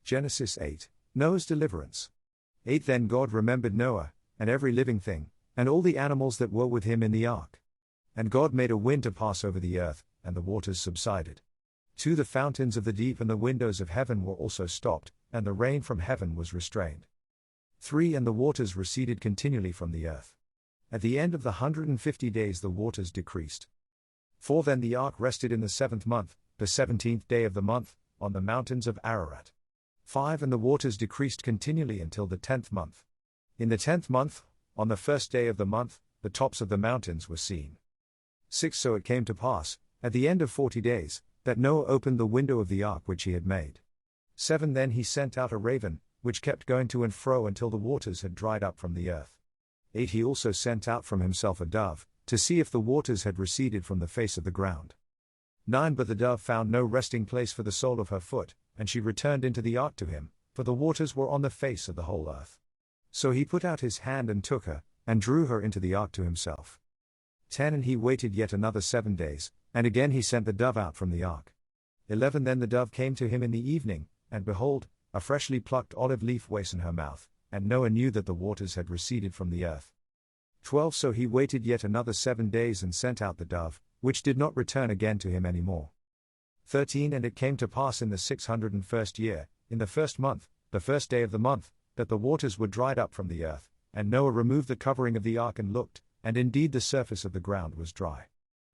Genesis 8. Noah's deliverance. 8 Then God remembered Noah, and every living thing, and all the animals that were with him in the ark. And God made a wind to pass over the earth, and the waters subsided. 2 The fountains of the deep and the windows of heaven were also stopped, and the rain from heaven was restrained. 3 And the waters receded continually from the earth. At the end of the 150 days the waters decreased. 4 Then the ark rested in the 7th month, the 17th day of the month, on the mountains of Ararat. 5 And the waters decreased continually until the 10th month. In the 10th month, on the 1st day of the month, the tops of the mountains were seen. 6 So it came to pass, at the end of 40 days, that Noah opened the window of the ark which he had made. 7 Then he sent out a raven, which kept going to and fro until the waters had dried up from the earth. 8 He also sent out from himself a dove, to see if the waters had receded from the face of the ground. 9 But the dove found no resting place for the sole of her foot, and she returned into the ark to him, for the waters were on the face of the whole earth. So he put out his hand and took her, and drew her into the ark to himself. 10 And he waited yet another 7 days, and again he sent the dove out from the ark. 11 Then the dove came to him in the evening, and behold, a freshly plucked olive leaf was in her mouth, and Noah knew that the waters had receded from the earth. 12 So he waited yet another 7 days and sent out the dove, which did not return again to him any more. 13 And it came to pass in the 601st year, in the 1st month, the 1st day of the month, that the waters were dried up from the earth, and Noah removed the covering of the ark and looked, and indeed the surface of the ground was dry.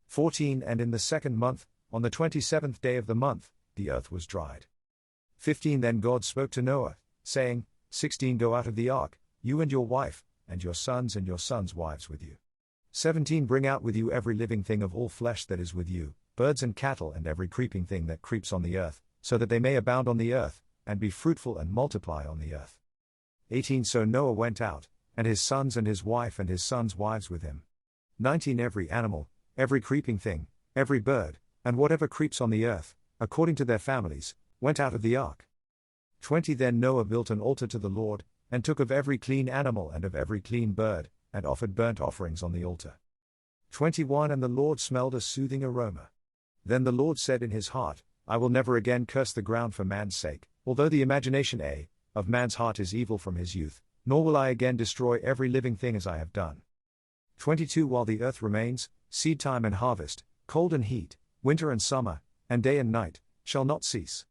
14 And in the 2nd month, on the 27th day of the month, the earth was dried. 15 Then God spoke to Noah, saying, 16 Go out of the ark, you and your wife, and your sons' wives with you. 17 Bring out with you every living thing of all flesh that is with you, birds and cattle and every creeping thing that creeps on the earth, so that they may abound on the earth, and be fruitful and multiply on the earth. 18 So Noah went out, and his sons and his wife and his sons' wives with him. 19 Every animal, every creeping thing, every bird, and whatever creeps on the earth, according to their families, went out of the ark. 20 Then Noah built an altar to the Lord, and took of every clean animal and of every clean bird, and offered burnt offerings on the altar. 21 And the Lord smelled a soothing aroma. Then the Lord said in his heart, I will never again curse the ground for man's sake, although the imagination of man's heart is evil from his youth, nor will I again destroy every living thing as I have done. 22 While the earth remains, seed time and harvest, cold and heat, winter and summer, and day and night, shall not cease.